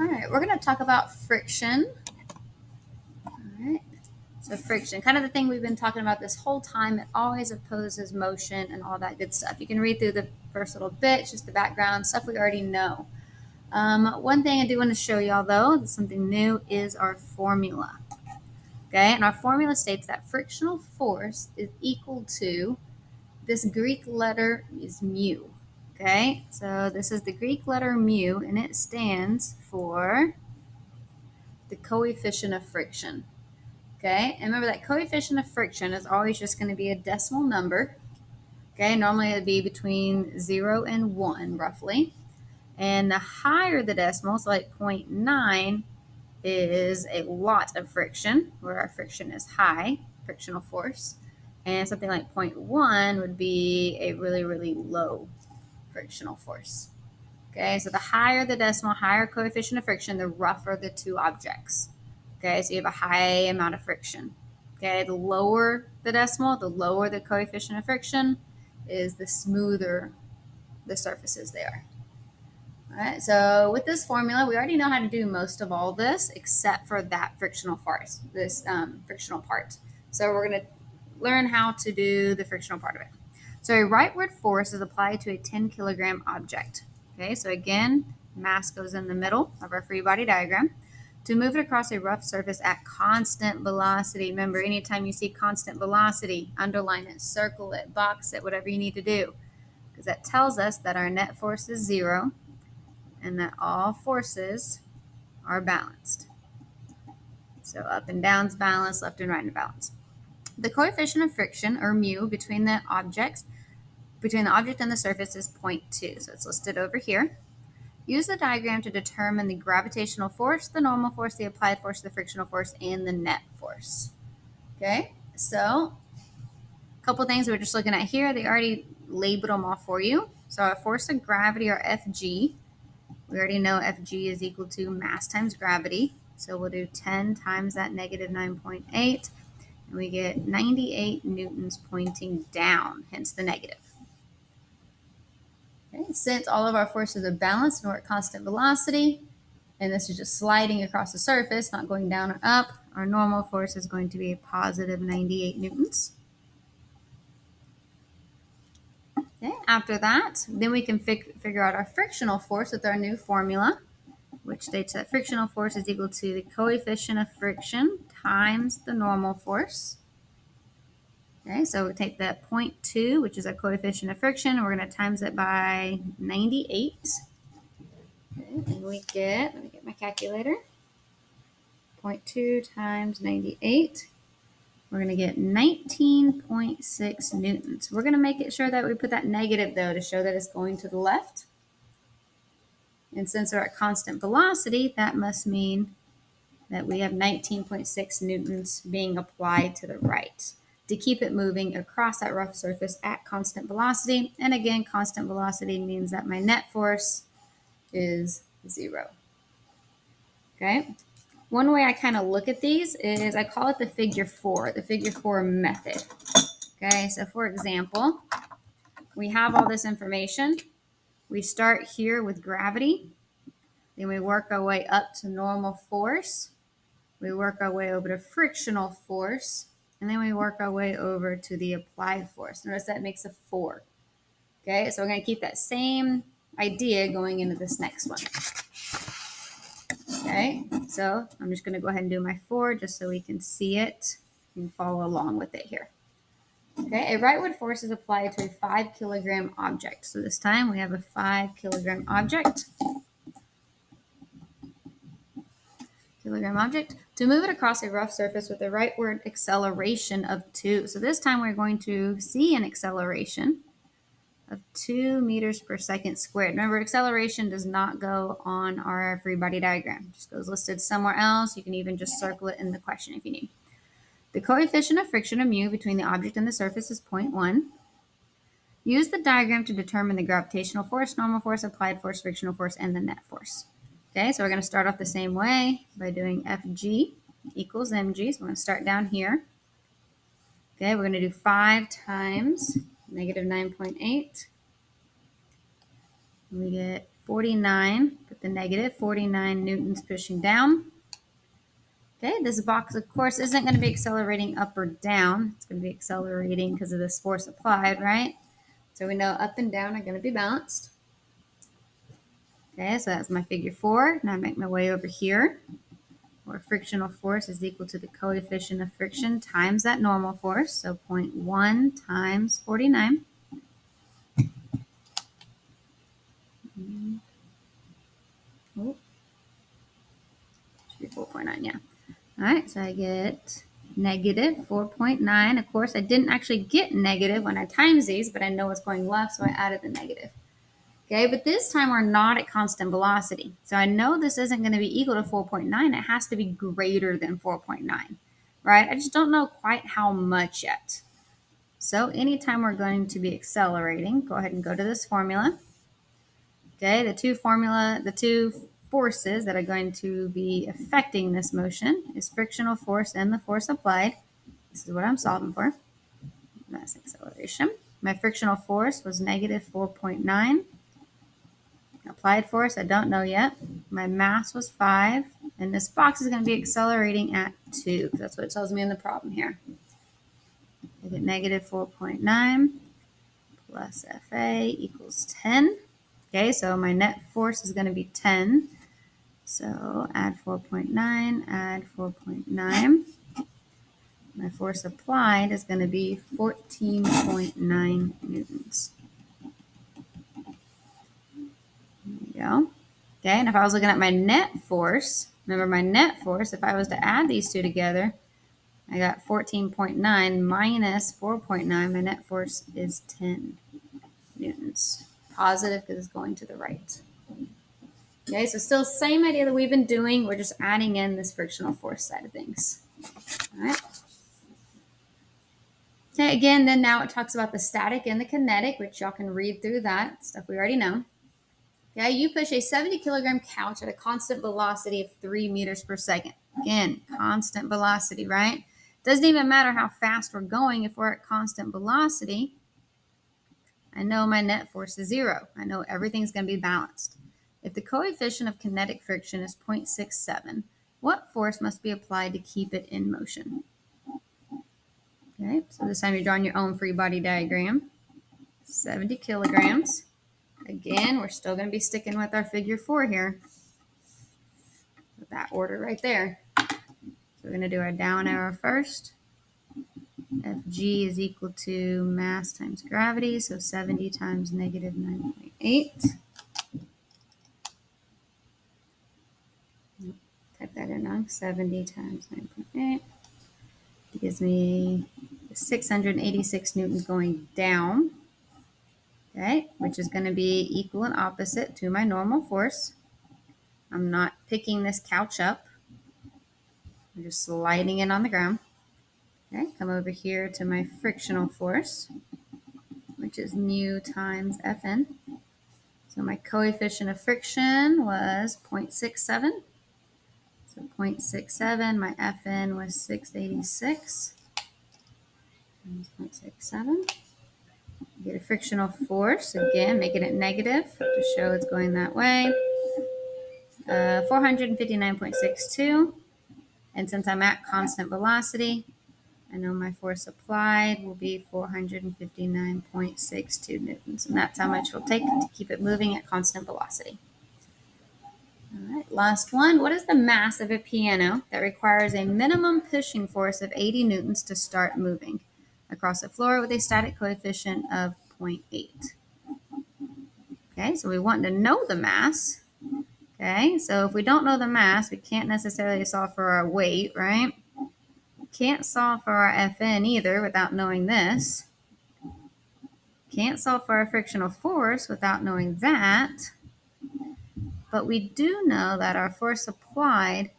All right, we're going to talk about friction. All right, so friction, kind of the thing we've been talking about this whole time. It always opposes motion and all that good stuff. You can read through the first little bit, just the background stuff we already know. One thing I do want to show y'all, though, something new, is our formula. Okay, and our formula states that frictional force is equal to, this Greek letter is mu. Okay, so this is the Greek letter mu, and it stands for the coefficient of friction. Okay, and remember that coefficient of friction is always just going to be a decimal number. Okay, normally it would be between 0 and 1, roughly. And the higher the decimal, so like 0.9, is a lot of friction, where our friction is high, frictional force. And something like 0.1 would be a really, really low frictional force. Okay, so the higher the decimal, higher coefficient of friction, the rougher the two objects. Okay, so you have a high amount of friction. Okay, the lower the decimal, the lower the coefficient of friction, is the smoother the surfaces they are. All right, so with this formula, we already know how to do most of all this except for that frictional force, this frictional part. So we're going to learn how to do the frictional part of it. So a rightward force is applied to a 10 kilogram object. Okay, so again, mass goes in the middle of our free body diagram. To move it across a rough surface at constant velocity. Remember, anytime you see constant velocity, underline it, circle it, box it, whatever you need to do, because that tells us that our net force is 0 and that all forces are balanced. So up and down's balanced, left and right is balanced. The coefficient of friction, or mu, between the object and the surface is 0.2. So it's listed over here. Use the diagram to determine the gravitational force, the normal force, the applied force, the frictional force, and the net force. Okay, so a couple things we're just looking at here. They already labeled them off for you. So our force of gravity, or Fg, we already know Fg is equal to mass times gravity. So we'll do 10 times that negative 9.8, and we get 98 newtons pointing down, hence the negative. Okay, since all of our forces are balanced and we're at constant velocity, and this is just sliding across the surface, not going down or up, our normal force is going to be a positive 98 newtons. Okay, after that, then we can figure out our frictional force with our new formula, which states that frictional force is equal to the coefficient of friction times the normal force. Okay, so we take that 0.2, which is our coefficient of friction, and we're going to times it by 98. Okay, and we get, let me get my calculator, 0.2 times 98. We're going to get 19.6 newtons. We're going to make it sure that we put that negative, though, to show that it's going to the left. And since we're at constant velocity, that must mean that we have 19.6 newtons being applied to the right to keep it moving across that rough surface at constant velocity. And again, constant velocity means that my net force is 0. Okay. One way I kind of look at these is I call it the figure 4 method. Okay, so for example, we have all this information. We start here with gravity, then we work our way up to normal force. We work our way over to frictional force, and then we work our way over to the applied force. Notice that makes a 4. Okay, so we're going to keep that same idea going into this next one. Okay, so I'm just going to go ahead and do my 4 just so we can see it and follow along with it here. Okay, a rightward force is applied to a 5 kilogram object. So this time we have a 5 kilogram object. To move it across a rough surface with a rightward acceleration of 2. So this time we're going to see an acceleration of 2 meters per second squared. Remember, acceleration does not go on our free body diagram. It just goes listed somewhere else. You can even just circle it in the question if you need. The coefficient of friction, or mu, between the object and the surface is 0.1. Use the diagram to determine the gravitational force, normal force, applied force, frictional force, and the net force. Okay, so we're going to start off the same way by doing Fg equals mg. So we're going to start down here. Okay, we're going to do 5 times negative 9.8. We get 49. Put with the negative 49 newtons pushing down. Okay, this box, of course, isn't going to be accelerating up or down. It's going to be accelerating because of this force applied, right? So we know up and down are going to be balanced. Okay, so that's my figure 4. Now I make my way over here, where frictional force is equal to the coefficient of friction times that normal force. So 0.1 times 49. Oh, should be 4.9, yeah. All right, so I get negative 4.9. Of course, I didn't actually get negative when I times these, but I know it's going left, so I added the negative. Okay, but this time we're not at constant velocity. So I know this isn't going to be equal to 4.9. It has to be greater than 4.9, right? I just don't know quite how much yet. So anytime we're going to be accelerating, go ahead and go to this formula. Okay, the two forces that are going to be affecting this motion is frictional force and the force applied. This is what I'm solving for. Mass acceleration. My frictional force was negative 4.9. Applied force, I don't know yet. My mass was 5. And this box is going to be accelerating at 2, because that's what it tells me in the problem here. I get negative 4.9 plus FA equals 10. Okay, so my net force is going to be 10. So add 4.9, add 4.9. My force applied is going to be 14.9 newtons. There you go. Okay, and if I was looking at my net force, remember my net force, if I was to add these two together, I got 14.9 minus 4.9. My net force is 10 newtons. Positive because it's going to the right. Okay, so still same idea that we've been doing. We're just adding in this frictional force side of things. All right. Okay, again, then now it talks about the static and the kinetic, which y'all can read through that stuff we already know. Okay, you push a 70 kilogram couch at a constant velocity of 3 meters per second. Again, constant velocity, right? Doesn't even matter how fast we're going. If we're at constant velocity, I know my net force is 0. I know everything's going to be balanced. If the coefficient of kinetic friction is 0.67, what force must be applied to keep it in motion? Okay, so this time you're drawing your own free body diagram. 70 kilograms. Again, we're still going to be sticking with our figure 4 here. With that order right there. So we're going to do our down arrow first. Fg is equal to mass times gravity, so 70 times negative 9.8. Type that in now. 70 times 9.8 gives me 686 newtons going down, okay, which is going to be equal and opposite to my normal force. I'm not picking this couch up. I'm just sliding it on the ground. Okay, come over here to my frictional force, which is mu times Fn. So my coefficient of friction was 0.67. So 0.67, my Fn was 686. Times 0.67. Get a frictional force, again, making it negative to show it's going that way. 459.62. And since I'm at constant velocity, I know my force applied will be 459.62 newtons. And that's how much it'll take to keep it moving at constant velocity. All right, last one. What is the mass of a piano that requires a minimum pushing force of 80 newtons to start moving across the floor with a static coefficient of 0.8? Okay, so we want to know the mass. Okay, so if we don't know the mass, we can't necessarily solve for our weight, right? Can't solve for our Fn either without knowing this. Can't solve for our frictional force without knowing that. But we do know that our force applied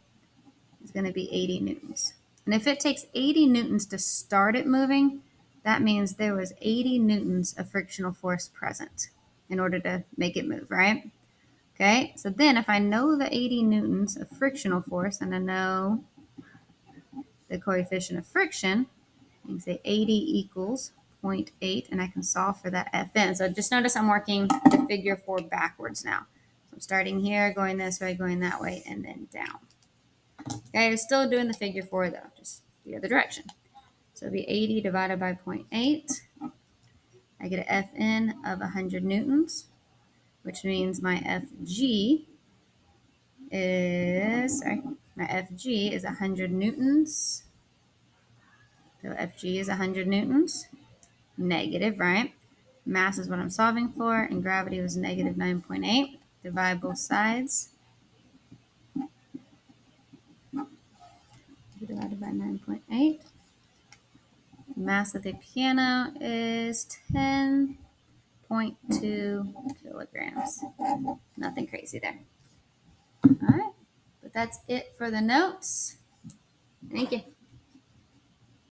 is going to be 80 newtons. And if it takes 80 newtons to start it moving, that means there was 80 newtons of frictional force present in order to make it move, right? Okay, so then if I know the 80 newtons of frictional force and I know the coefficient of friction, I can say 80 equals 0.8, and I can solve for that Fn. So just notice I'm working the figure 4 backwards now. So I'm starting here, going this way, going that way, and then down. Okay, still doing the figure 4 though, just the other direction. So it'll be 80 divided by 0.8. I get an Fn of 100 newtons, which means my Fg is, my Fg is 100 newtons. So Fg is 100 newtons. Negative, right? Mass is what I'm solving for, and gravity was negative 9.8. Divide both sides. Divided by 9.8. The mass of the piano is 10.2 kilograms. Nothing crazy there. All right, but that's it for the notes. Thank you.